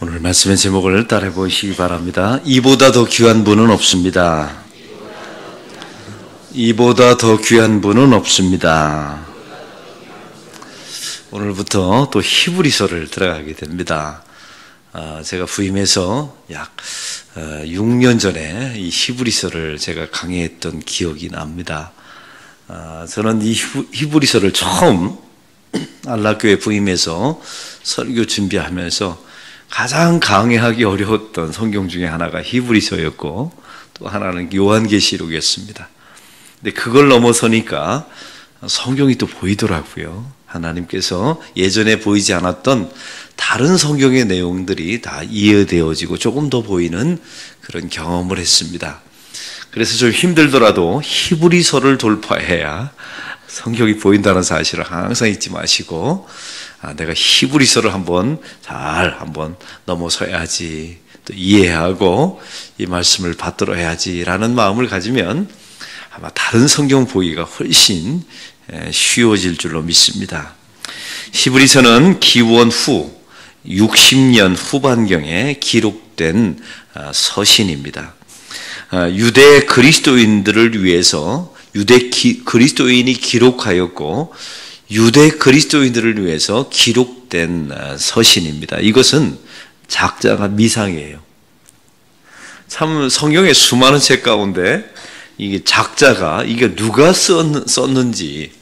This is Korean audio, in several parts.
오늘 말씀의 제목을 따라해 보시기 바랍니다. 이보다 더 귀한 분은 없습니다. 이보다 더 귀한 분은 없습니다. 오늘부터 또 히브리서를 들어가게 됩니다. 제가 부임해서 약 6년 전에 이 히브리서를 제가 강의했던 기억이 납니다. 저는 이 히브리서를 처음 안락교회 부임해서 설교 준비하면서 가장 강의하기 어려웠던 성경 중에 하나가 히브리서였고 또 하나는 요한계시록이었습니다. 근데 그걸 넘어서니까 성경이 또 보이더라고요. 하나님께서 예전에 보이지 않았던 다른 성경의 내용들이 다 이해되어지고 조금 더 보이는 그런 경험을 했습니다. 그래서 좀 힘들더라도 히브리서를 돌파해야 성경이 보인다는 사실을 항상 잊지 마시고 내가 히브리서를 한번 넘어서야지, 또 이해하고 이 말씀을 받들어야지라는 마음을 가지면 아마 다른 성경 보기가 훨씬 쉬워질 줄로 믿습니다. 히브리서는 기원 후 60년 후반경에 기록된 서신입니다. 유대 그리스도인들을 위해서 유대 그리스도인이 기록하였고 유대 그리스도인들을 위해서 기록된 서신입니다. 이것은 작자가 미상이에요. 참 성경의 수많은 책 가운데 이게 작자가 이게 누가 썼는지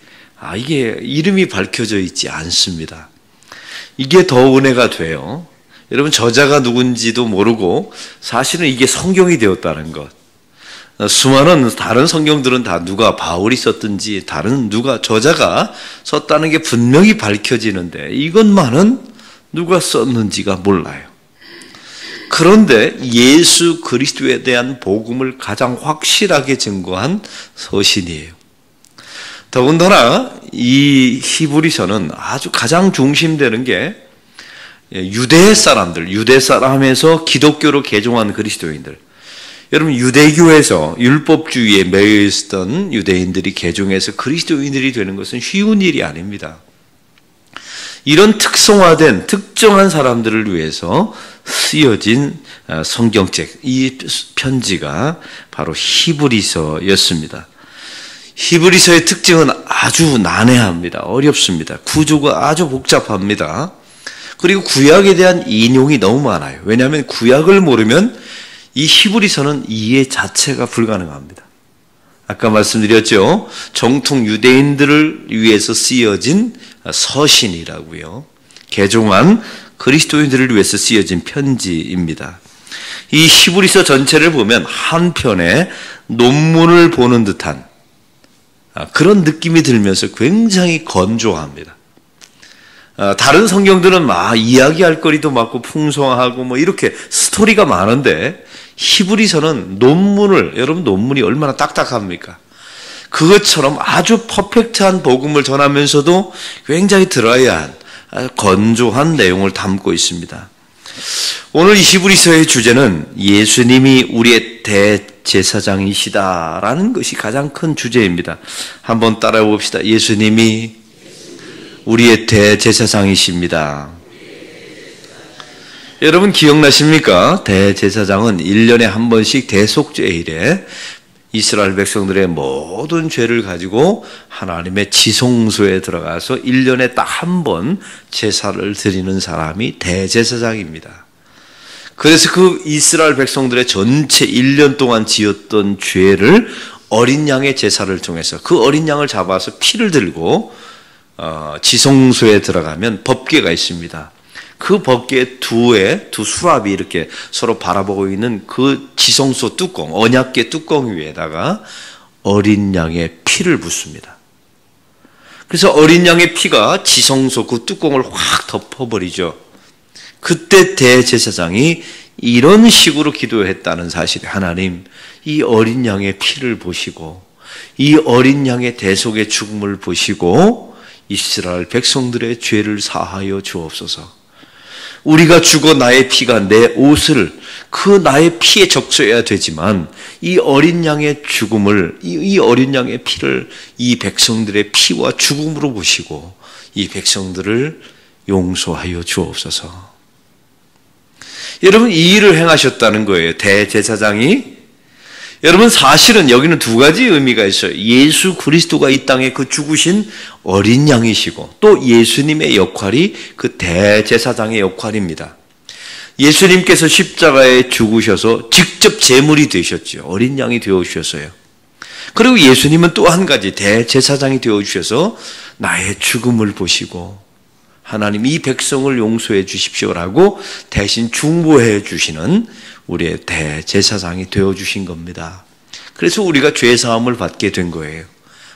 이게 이름이 밝혀져 있지 않습니다. 이게 더 은혜가 돼요. 여러분 저자가 누군지도 모르고 사실은 이게 성경이 되었다는 것. 수많은 다른 성경들은 다 누가 바울이 썼든지 다른 누가 저자가 썼다는 게 분명히 밝혀지는데 이것만은 누가 썼는지가 몰라요. 그런데 예수 그리스도에 대한 복음을 가장 확실하게 증거한 서신이에요. 더군다나 이 히브리서는 아주 가장 중심되는 게 유대 사람에서 기독교로 개종한 그리스도인들. 여러분 유대교에서 율법주의에 매여 있었던 유대인들이 개종해서 그리스도인들이 되는 것은 쉬운 일이 아닙니다. 이런 특성화된 특정한 사람들을 위해서 쓰여진 성경책, 이 편지가 바로 히브리서였습니다. 히브리서의 특징은 아주 난해합니다. 어렵습니다. 구조가 아주 복잡합니다. 그리고 구약에 대한 인용이 너무 많아요. 왜냐하면 구약을 모르면 이 히브리서는 이해 자체가 불가능합니다. 아까 말씀드렸죠. 정통 유대인들을 위해서 쓰여진 서신이라고요. 개종한 그리스도인들을 위해서 쓰여진 편지입니다. 이 히브리서 전체를 보면 한 편의 논문을 보는 듯한 그런 느낌이 들면서 굉장히 건조합니다. 다른 성경들은 이야기할 거리도 많고 풍성하고 이렇게 스토리가 많은데 히브리서는 여러분 논문이 얼마나 딱딱합니까? 그것처럼 아주 퍼펙트한 복음을 전하면서도 굉장히 드라이한 건조한 내용을 담고 있습니다. 오늘 이 히브리서의 주제는 예수님이 우리의 대제사장이시다라는 것이 가장 큰 주제입니다. 한번 따라해 봅시다. 예수님이 우리의 대제사장이십니다. 여러분 기억나십니까? 대제사장은 1년에 한 번씩 대속죄일에 이스라엘 백성들의 모든 죄를 가지고 하나님의 지성소에 들어가서 1년에 딱 한 번 제사를 드리는 사람이 대제사장입니다. 그래서 그 이스라엘 백성들의 전체 1년 동안 지었던 죄를 어린 양의 제사를 통해서 그 어린 양을 잡아서 피를 들고 지성소에 들어가면 법궤가 있습니다. 그 법궤 두 수랍이 이렇게 서로 바라보고 있는 그 지성소 뚜껑, 언약궤 뚜껑 위에다가 어린 양의 피를 붓습니다. 그래서 어린 양의 피가 지성소 그 뚜껑을 확 덮어버리죠. 그때 대제사장이 이런 식으로 기도했다는 사실이 하나님, 이 어린 양의 피를 보시고 이 어린 양의 대속의 죽음을 보시고 이스라엘 백성들의 죄를 사하여 주옵소서. 우리가 죽어 나의 피가 내 옷을 그 나의 피에 적셔야 되지만 이 어린 양의 죽음을 이 어린 양의 피를 이 백성들의 피와 죽음으로 보시고 이 백성들을 용서하여 주옵소서. 여러분, 이 일을 행하셨다는 거예요. 대제사장이. 여러분, 사실은 여기는 두 가지 의미가 있어요. 예수 그리스도가 이 땅에 그 죽으신 어린 양이시고, 또 예수님의 역할이 그 대제사장의 역할입니다. 예수님께서 십자가에 죽으셔서 직접 제물이 되셨죠. 어린 양이 되어주셔서요. 그리고 예수님은 또 한 가지 대제사장이 되어주셔서 나의 죽음을 보시고 하나님 이 백성을 용서해 주십시오라고 대신 중보해 주시는 우리의 대제사장이 되어주신 겁니다. 그래서 우리가 죄사함을 받게 된 거예요.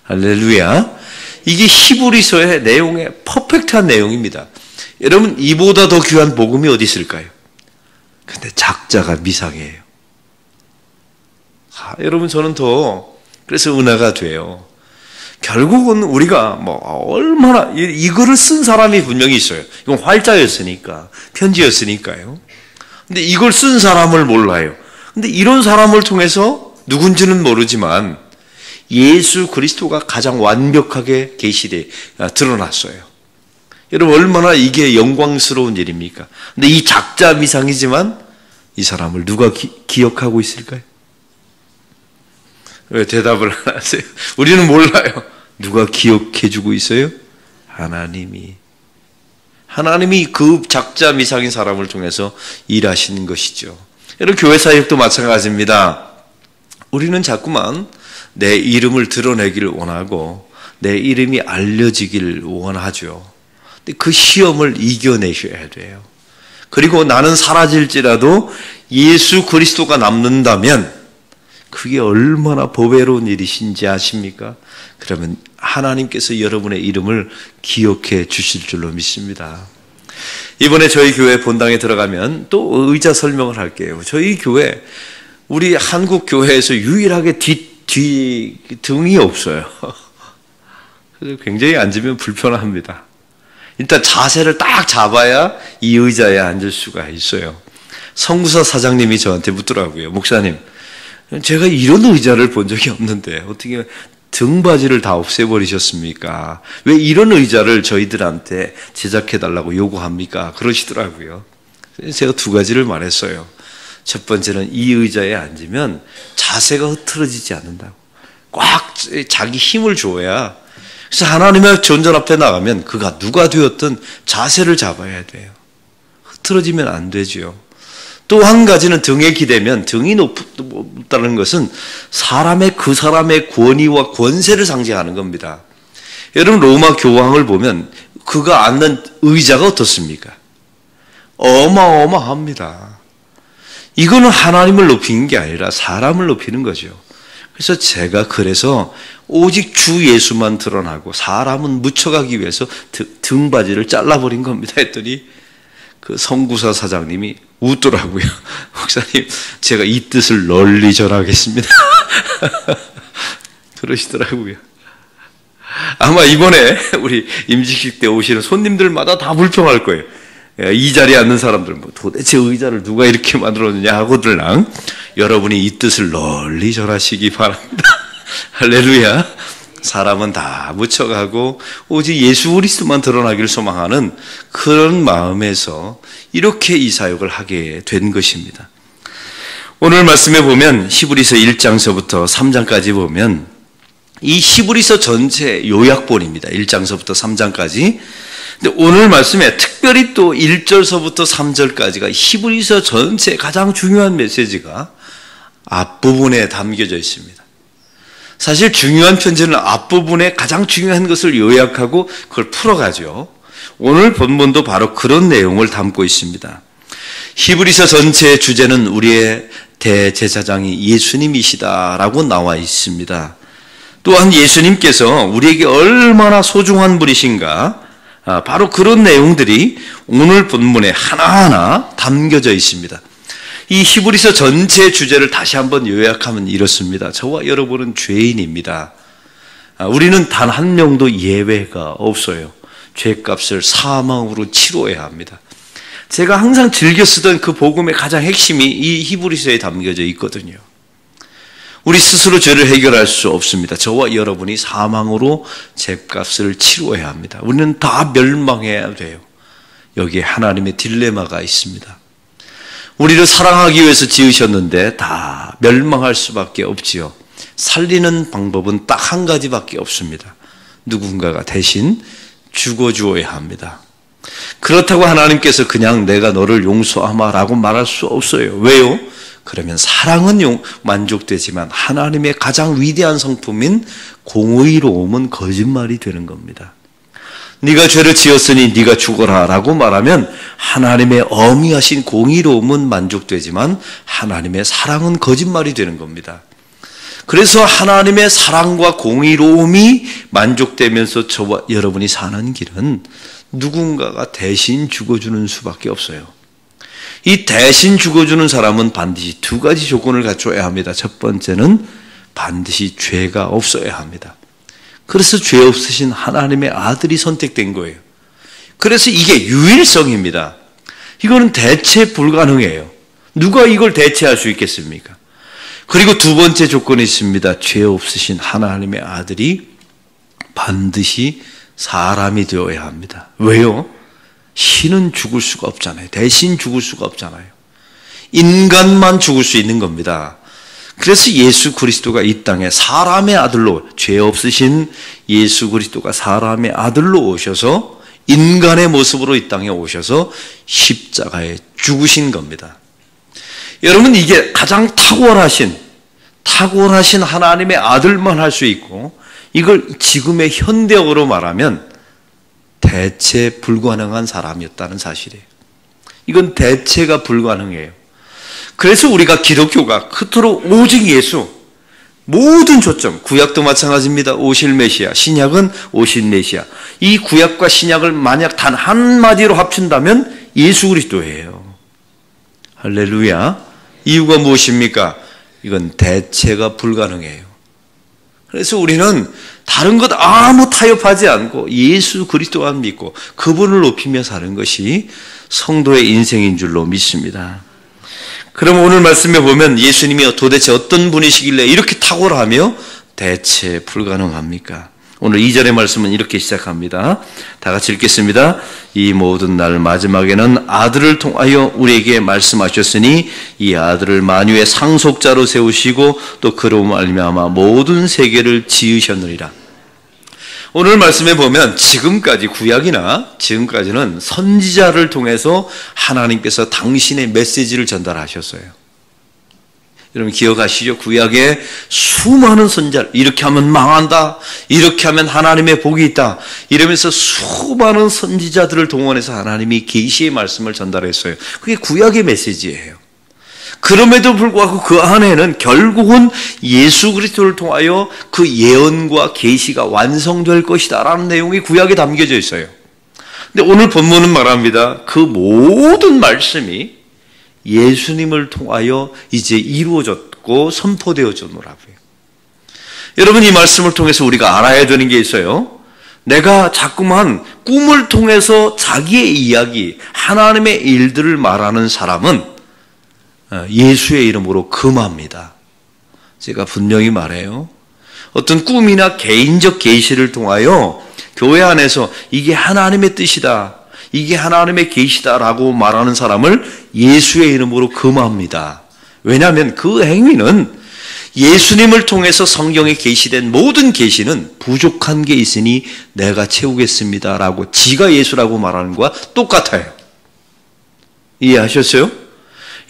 할렐루야. 이게 히브리서의 내용의 퍼펙트한 내용입니다. 여러분, 이보다 더 귀한 복음이 어디 있을까요? 근데 작자가 미상이에요. 여러분, 저는 그래서 은혜가 돼요. 결국은 우리가 얼마나 이거를 쓴 사람이 분명히 있어요. 이건 활자였으니까, 편지였으니까요. 근데 이걸 쓴 사람을 몰라요. 근데 이런 사람을 통해서 누군지는 모르지만 예수 그리스도가 가장 완벽하게 드러났어요. 여러분, 얼마나 이게 영광스러운 일입니까? 근데 이 작자 미상이지만 이 사람을 누가 기억하고 있을까요? 왜 대답을 안 하세요? 우리는 몰라요. 누가 기억해주고 있어요? 하나님이 그 작자 미상인 사람을 통해서 일하시는 것이죠. 여러분, 교회 사역도 마찬가지입니다. 우리는 자꾸만 내 이름을 드러내기를 원하고 내 이름이 알려지기를 원하죠. 근데 그 시험을 이겨내셔야 돼요. 그리고 나는 사라질지라도 예수 그리스도가 남는다면 그게 얼마나 보배로운 일이신지 아십니까? 그러면 하나님께서 여러분의 이름을 기억해 주실 줄로 믿습니다. 이번에 저희 교회 본당에 들어가면 또 의자 설명을 할게요. 저희 교회, 우리 한국 교회에서 유일하게 등이 없어요. 그래서 굉장히 앉으면 불편합니다. 일단 자세를 딱 잡아야 이 의자에 앉을 수가 있어요. 성구사 사장님이 저한테 묻더라고요. 목사님, 제가 이런 의자를 본 적이 없는데 어떻게 등받이를 다 없애버리셨습니까? 왜 이런 의자를 저희들한테 제작해달라고 요구합니까? 그러시더라고요. 제가 두 가지를 말했어요. 첫 번째는 이 의자에 앉으면 자세가 흐트러지지 않는다고. 꽉 자기 힘을 줘야. 그래서 하나님의 존전 앞에 나가면 그가 누가 되었든 자세를 잡아야 돼요. 흐트러지면 안 되지요. 또 한 가지는 등에 기대면, 등이 높다는 것은 그 사람의 권위와 권세를 상징하는 겁니다. 여러분, 로마 교황을 보면 그가 앉는 의자가 어떻습니까? 어마어마합니다. 이거는 하나님을 높이는 게 아니라 사람을 높이는 거죠. 그래서 오직 주 예수만 드러나고 사람은 묻혀가기 위해서 등받이를 잘라버린 겁니다 했더니 그 성구사 사장님이 웃더라고요. 목사님, 제가 이 뜻을 널리 전하겠습니다. 그러시더라고요. 아마 이번에 우리 임직식 때 오시는 손님들마다 다 불평할 거예요. 이 자리에 앉는 사람들은 도대체 의자를 누가 이렇게 만들었느냐 하고들랑 여러분이 이 뜻을 널리 전하시기 바랍니다. 할렐루야. 사람은 다 묻혀가고 오직 예수 그리스도만 드러나기를 소망하는 그런 마음에서 이렇게 이 사역을 하게 된 것입니다. 오늘 말씀에 보면 히브리서 1장서부터 3장까지 보면 이 히브리서 전체 요약본입니다. 1장서부터 3장까지. 근데 오늘 말씀에 특별히 또 1절서부터 3절까지가 히브리서 전체 가장 중요한 메시지가 앞부분에 담겨져 있습니다. 사실 중요한 편지는 앞부분에 가장 중요한 것을 요약하고 그걸 풀어가죠. 오늘 본문도 바로 그런 내용을 담고 있습니다. 히브리서 전체의 주제는 우리의 대제사장이 예수님이시다라고 나와 있습니다. 또한 예수님께서 우리에게 얼마나 소중한 분이신가, 바로 그런 내용들이 오늘 본문에 하나하나 담겨져 있습니다. 이 히브리서 전체 주제를 다시 한번 요약하면 이렇습니다. 저와 여러분은 죄인입니다. 우리는 단 한 명도 예외가 없어요. 죄값을 사망으로 치러야 합니다. 제가 항상 즐겨 쓰던 그 복음의 가장 핵심이 이 히브리서에 담겨져 있거든요. 우리 스스로 죄를 해결할 수 없습니다. 저와 여러분이 사망으로 죄값을 치러야 합니다. 우리는 다 멸망해야 돼요. 여기에 하나님의 딜레마가 있습니다. 우리를 사랑하기 위해서 지으셨는데 다 멸망할 수밖에 없지요. 살리는 방법은 딱 한 가지밖에 없습니다. 누군가가 대신 죽어주어야 합니다. 그렇다고 하나님께서 그냥 내가 너를 용서하마라고 말할 수 없어요. 왜요? 그러면 사랑은 만족되지만 하나님의 가장 위대한 성품인 공의로움은 거짓말이 되는 겁니다. 네가 죄를 지었으니 네가 죽어라 라고 말하면 하나님의 어미하신 공의로움은 만족되지만 하나님의 사랑은 거짓말이 되는 겁니다. 그래서 하나님의 사랑과 공의로움이 만족되면서 저와 여러분이 사는 길은 누군가가 대신 죽어주는 수밖에 없어요. 이 대신 죽어주는 사람은 반드시 두 가지 조건을 갖춰야 합니다. 첫 번째는 반드시 죄가 없어야 합니다. 그래서 죄 없으신 하나님의 아들이 선택된 거예요. 그래서 이게 유일성입니다. 이거는 대체 불가능해요. 누가 이걸 대체할 수 있겠습니까? 그리고 두 번째 조건이 있습니다. 죄 없으신 하나님의 아들이 반드시 사람이 되어야 합니다. 왜요? 신은 죽을 수가 없잖아요. 대신 죽을 수가 없잖아요. 인간만 죽을 수 있는 겁니다. 그래서 예수 그리스도가 이 땅에 사람의 아들로, 죄 없으신 예수 그리스도가 사람의 아들로 오셔서 인간의 모습으로 이 땅에 오셔서 십자가에 죽으신 겁니다. 여러분, 이게 가장 탁월하신 하나님의 아들만 할 수 있고, 이걸 지금의 현대어로 말하면 대체 불가능한 사람이었다는 사실이에요. 이건 대체가 불가능해요. 그래서 우리가 기독교가 그토록 오직 예수, 모든 초점, 구약도 마찬가지입니다. 오실 메시아, 신약은 오실 메시아. 이 구약과 신약을 만약 단 한마디로 합친다면 예수 그리스도예요. 할렐루야. 이유가 무엇입니까? 이건 대체가 불가능해요. 그래서 우리는 다른 것 아무 타협하지 않고 예수 그리스도만 믿고 그분을 높이며 사는 것이 성도의 인생인 줄로 믿습니다. 그럼 오늘 말씀에 보면 예수님이 도대체 어떤 분이시길래 이렇게 탁월하며 대체 불가능합니까? 오늘 2절의 말씀은 이렇게 시작합니다. 다 같이 읽겠습니다. 이 모든 날 마지막에는 아들을 통하여 우리에게 말씀하셨으니 이 아들을 만유의 상속자로 세우시고 또 그로 말미암아 모든 세계를 지으셨느니라. 오늘 말씀에 보면 지금까지 구약이나 지금까지는 선지자를 통해서 하나님께서 당신의 메시지를 전달하셨어요. 여러분 기억하시죠? 구약에 수많은 선지자, 이렇게 하면 망한다, 이렇게 하면 하나님의 복이 있다, 이러면서 수많은 선지자들을 동원해서 하나님이 계시의 말씀을 전달했어요. 그게 구약의 메시지예요. 그럼에도 불구하고 그 안에는 결국은 예수 그리스도를 통하여 그 예언과 계시가 완성될 것이다라는 내용이 구약에 담겨져 있어요. 근데 오늘 본문은 말합니다. 그 모든 말씀이 예수님을 통하여 이제 이루어졌고 선포되어졌노라고요. 여러분 이 말씀을 통해서 우리가 알아야 되는 게 있어요. 내가 자꾸만 꿈을 통해서 자기의 이야기, 하나님의 일들을 말하는 사람은 예수의 이름으로 금합니다. 제가 분명히 말해요. 어떤 꿈이나 개인적 계시를 통하여 교회 안에서 이게 하나님의 뜻이다, 이게 하나님의 계시다라고 말하는 사람을 예수의 이름으로 금합니다. 왜냐하면 그 행위는 예수님을 통해서 성경에 계시된 모든 계시는 부족한 게 있으니 내가 채우겠습니다라고 지가 예수라고 말하는 것과 똑같아요. 이해하셨어요?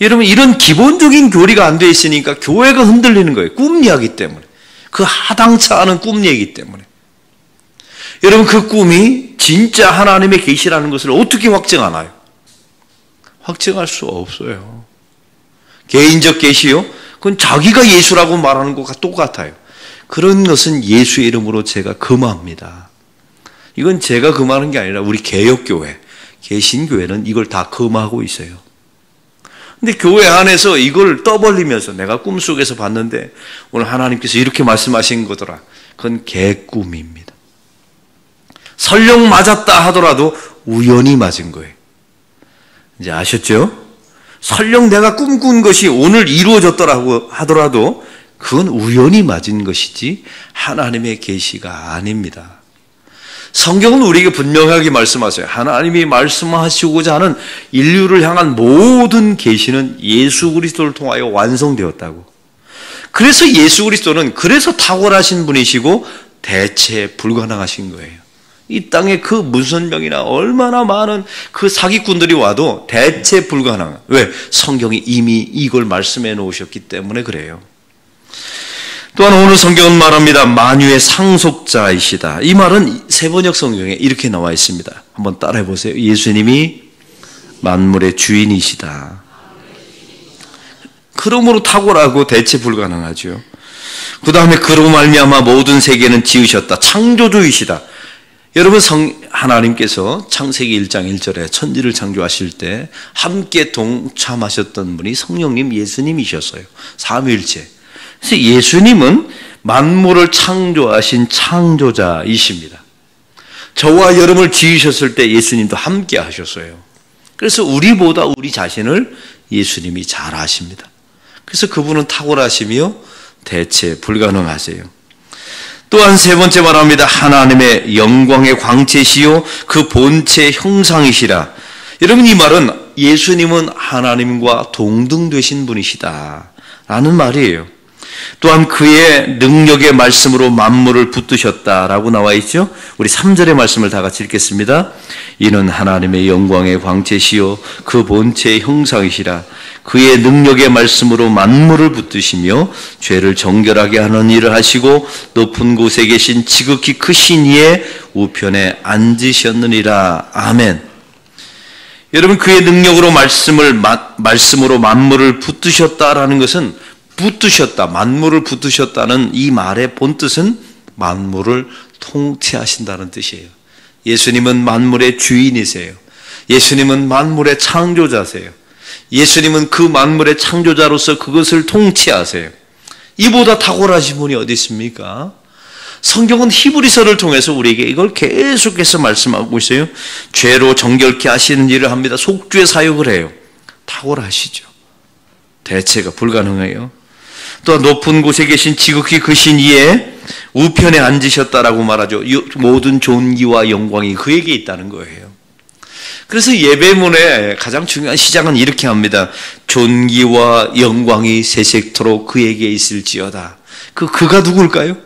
여러분 이런 기본적인 교리가 안 돼 있으니까 교회가 흔들리는 거예요. 꿈 이야기 때문에. 그 하당차 않은 꿈 얘기 때문에. 여러분 그 꿈이 진짜 하나님의 계시라는 것을 어떻게 확증하나요? 확증할 수 없어요. 개인적 계시요? 그건 자기가 예수라고 말하는 것과 똑같아요. 그런 것은 예수의 이름으로 제가 금합니다. 이건 제가 금하는 게 아니라 우리 개혁교회, 개신교회는 이걸 다 금하고 있어요. 근데 교회 안에서 이걸 떠벌리면서 내가 꿈속에서 봤는데 오늘 하나님께서 이렇게 말씀하신 거더라. 그건 개꿈입니다. 설령 맞았다 하더라도 우연히 맞은 거예요. 이제 아셨죠? 설령 내가 꿈꾼 것이 오늘 이루어졌더라고 하더라도 그건 우연히 맞은 것이지 하나님의 계시가 아닙니다. 성경은 우리에게 분명하게 말씀하세요. 하나님이 말씀하시고자 하는 인류를 향한 모든 계시는 예수 그리스도를 통하여 완성되었다고. 그래서 예수 그리스도는 그래서 탁월하신 분이시고 대체 불가능하신 거예요. 이 땅에 그 문선명이나 얼마나 많은 그 사기꾼들이 와도 대체 불가능한. 왜? 성경이 이미 이걸 말씀해 놓으셨기 때문에 그래요. 또한 오늘 성경은 말합니다. 만유의 상속자이시다. 이 말은 세번역 성경에 이렇게 나와 있습니다. 한번 따라해 보세요. 예수님이 만물의 주인이시다. 그러므로 탁월하고 대체 불가능하죠. 그 다음에 그로 말미암아 모든 세계는 지으셨다. 창조주이시다. 여러분, 하나님께서 창세기 1장 1절에 천지를 창조하실 때 함께 동참하셨던 분이 성령님 예수님이셨어요. 삼위일체. 그래서 예수님은 만물을 창조하신 창조자이십니다. 저와 여러분을 지으셨을 때 예수님도 함께 하셨어요. 그래서 우리보다 우리 자신을 예수님이 잘 아십니다. 그래서 그분은 탁월하시며 대체 불가능하세요. 또한 세 번째 말합니다. 하나님의 영광의 광채시요 그 본체 형상이시라. 여러분, 이 말은 예수님은 하나님과 동등되신 분이시다 라는 말이에요. 또한 그의 능력의 말씀으로 만물을 붙드셨다라고 나와 있죠. 우리 3절의 말씀을 다 같이 읽겠습니다. 이는 하나님의 영광의 광채시요 그 본체의 형상이시라. 그의 능력의 말씀으로 만물을 붙드시며 죄를 정결하게 하는 일을 하시고 높은 곳에 계신 지극히 크신 이의 우편에 앉으셨느니라. 아멘. 여러분, 그의 능력으로 말씀으로 만물을 붙드셨다라는 것은 붙드셨다, 만물을 붙드셨다는 이 말의 본뜻은 만물을 통치하신다는 뜻이에요. 예수님은 만물의 주인이세요. 예수님은 만물의 창조자세요. 예수님은 그 만물의 창조자로서 그것을 통치하세요. 이보다 탁월하신 분이 어디 있습니까? 성경은 히브리서를 통해서 우리에게 이걸 계속해서 말씀하고 있어요. 죄로 정결케 하시는 일을 합니다. 속죄 사역을 해요. 탁월하시죠. 대체가 불가능해요. 또 높은 곳에 계신 지극히 크신 이의 우편에 앉으셨다라고 말하죠. 모든 존귀와 영광이 그에게 있다는 거예요. 그래서 예배문의 가장 중요한 시작은 이렇게 합니다. 존귀와 영광이 세세토록 그에게 있을지어다. 그가 누굴까요?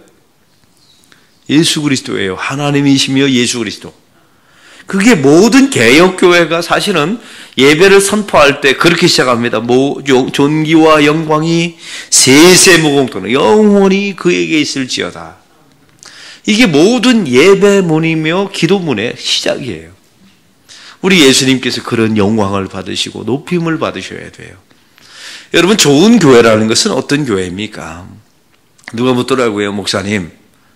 예수 그리스도예요. 하나님이시며 예수 그리스도. 그게 모든 개혁교회가 사실은 예배를 선포할 때 그렇게 시작합니다. 존귀와 영광이 세세무공토록 영원히 그에게 있을지어다. 이게 모든 예배문이며 기도문의 시작이에요. 우리 예수님께서 그런 영광을 받으시고 높임을 받으셔야 돼요. 여러분, 좋은 교회라는 것은 어떤 교회입니까? 누가 묻더라고요. 목사님,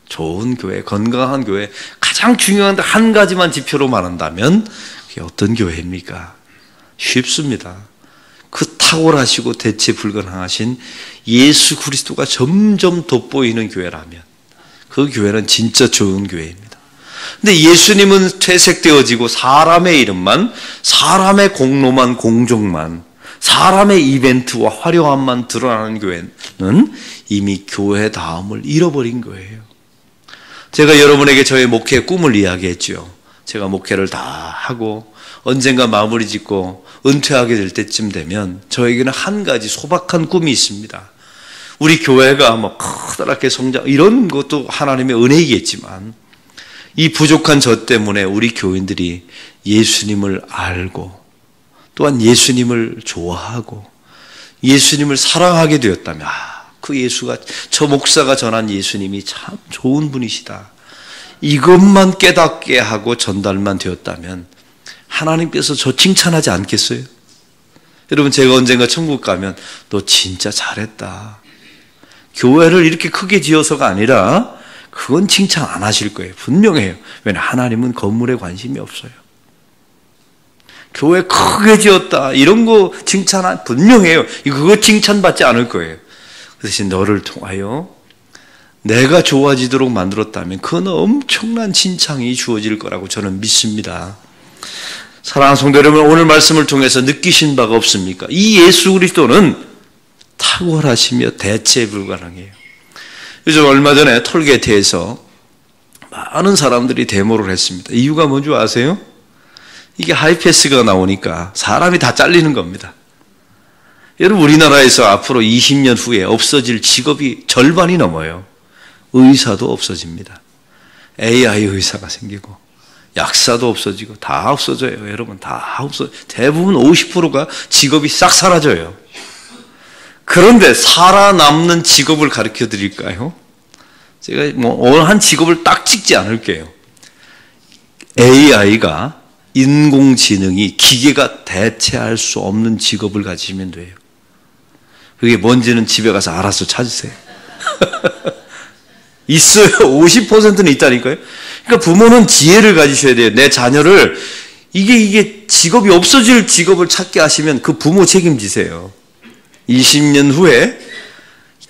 좋은 교회, 건강한 교회, 가장 중요한 한 가지만 지표로 말한다면 그게 어떤 교회입니까? 쉽습니다. 그 탁월하시고 대체 불가능하신 예수 그리스도가 점점 돋보이는 교회라면 그 교회는 진짜 좋은 교회입니다. 근데 예수님은 퇴색되어지고 사람의 이름만, 사람의 공로만, 공적만, 사람의 이벤트와 화려함만 드러나는 교회는 이미 교회다움을 잃어버린 거예요. 제가 여러분에게 저의 목회 꿈을 이야기했죠. 제가 목회를 다 하고 언젠가 마무리 짓고 은퇴하게 될 때쯤 되면 저에게는 한 가지 소박한 꿈이 있습니다. 우리 교회가 커다랗게 성장, 이런 것도 하나님의 은혜이겠지만 이 부족한 저 때문에 우리 교인들이 예수님을 알고 또한 예수님을 좋아하고 예수님을 사랑하게 되었다면, 그 예수가, 저 목사가 전한 예수님이 참 좋은 분이시다, 이것만 깨닫게 하고 전달만 되었다면 하나님께서 저 칭찬하지 않겠어요? 여러분, 제가 언젠가 천국 가면 너 진짜 잘했다, 교회를 이렇게 크게 지어서가 아니라 그건 칭찬 안 하실 거예요. 분명해요. 왜냐하면 하나님은 건물에 관심이 없어요. 교회 크게 지었다, 이런 거 칭찬 분명해요. 그거 칭찬받지 않을 거예요. 그 대신 너를 통하여 내가 좋아지도록 만들었다면 그건 엄청난 칭찬이 주어질 거라고 저는 믿습니다. 사랑하는 성도 여러분, 오늘 말씀을 통해서 느끼신 바가 없습니까? 이 예수 그리스도는 탁월하시며 대체 불가능해요. 요즘 얼마 전에 톨게이트에서 많은 사람들이 데모를 했습니다. 이유가 뭔지 아세요? 이게 하이패스가 나오니까 사람이 다 잘리는 겁니다. 여러분, 우리나라에서 앞으로 20년 후에 없어질 직업이 절반이 넘어요. 의사도 없어집니다. AI 의사가 생기고 약사도 없어지고 다 없어져요. 여러분, 다 대부분 50%가 직업이 싹 사라져요. 그런데 살아남는 직업을 가르쳐 드릴까요? 제가 오늘 한 직업을 딱 찍지 않을게요. AI가, 인공지능이, 기계가 대체할 수 없는 직업을 가지시면 돼요. 그게 뭔지는 집에 가서 알아서 찾으세요. 있어요. 50%는 있다니까요. 그러니까 부모는 지혜를 가지셔야 돼요. 내 자녀를 이게 직업이 없어질 직업을 찾게 하시면 그 부모 책임지세요. 20년 후에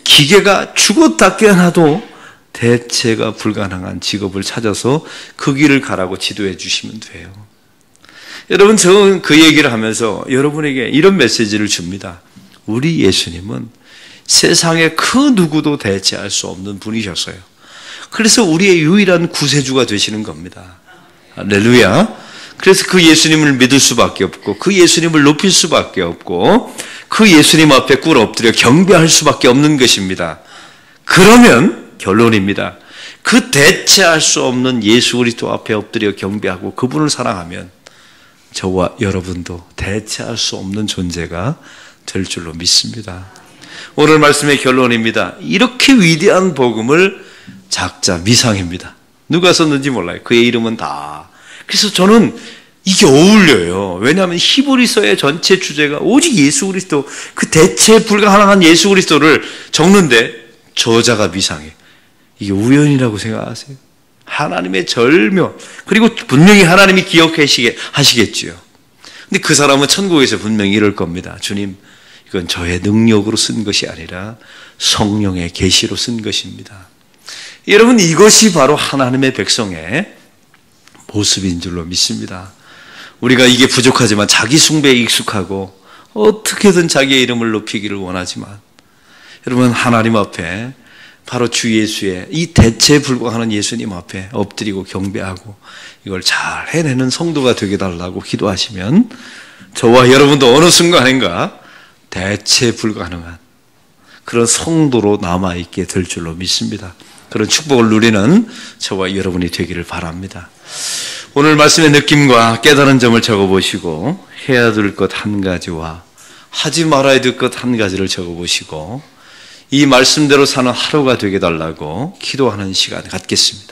기계가 죽었다 깨어나도 대체가 불가능한 직업을 찾아서 그 길을 가라고 지도해 주시면 돼요. 여러분, 저는 그 얘기를 하면서 여러분에게 이런 메시지를 줍니다. 우리 예수님은 세상에 그 누구도 대체할 수 없는 분이셨어요. 그래서 우리의 유일한 구세주가 되시는 겁니다. 할렐루야. 그래서 그 예수님을 믿을 수밖에 없고, 그 예수님을 높일 수밖에 없고, 그 예수님 앞에 꿇어 엎드려 경배할 수밖에 없는 것입니다. 그러면 결론입니다. 그 대체할 수 없는 예수 그리스도 앞에 엎드려 경배하고 그분을 사랑하면 저와 여러분도 대체할 수 없는 존재가 될 줄로 믿습니다. 오늘 말씀의 결론입니다. 이렇게 위대한 복음을 작자 미상입니다. 누가 썼는지 몰라요. 그의 이름은 다. 그래서 저는 이게 어울려요. 왜냐하면 히브리서의 전체 주제가 오직 예수 그리스도, 그 대체 불가능한 예수 그리스도를 적는데 저자가 미상해. 이게 우연이라고 생각하세요? 하나님의 절묘, 그리고 분명히 하나님이 기억하시겠지요. 근데 그 사람은 천국에서 분명히 이럴 겁니다. 주님, 이건 저의 능력으로 쓴 것이 아니라 성령의 계시로 쓴 것입니다. 여러분, 이것이 바로 하나님의 백성의 모습인 줄로 믿습니다. 우리가 이게 부족하지만 자기 숭배에 익숙하고 어떻게든 자기의 이름을 높이기를 원하지만, 여러분, 하나님 앞에 바로 주 예수의 이 대체 불가하는 예수님 앞에 엎드리고 경배하고 이걸 잘 해내는 성도가 되게 달라고 기도하시면 저와 여러분도 어느 순간인가 대체 불가능한 그런 성도로 남아있게 될 줄로 믿습니다. 그런 축복을 누리는 저와 여러분이 되기를 바랍니다. 오늘 말씀의 느낌과 깨달은 점을 적어보시고 해야 될 것 한 가지와 하지 말아야 될 것 한 가지를 적어보시고 이 말씀대로 사는 하루가 되게 달라고 기도하는 시간 갖겠습니다.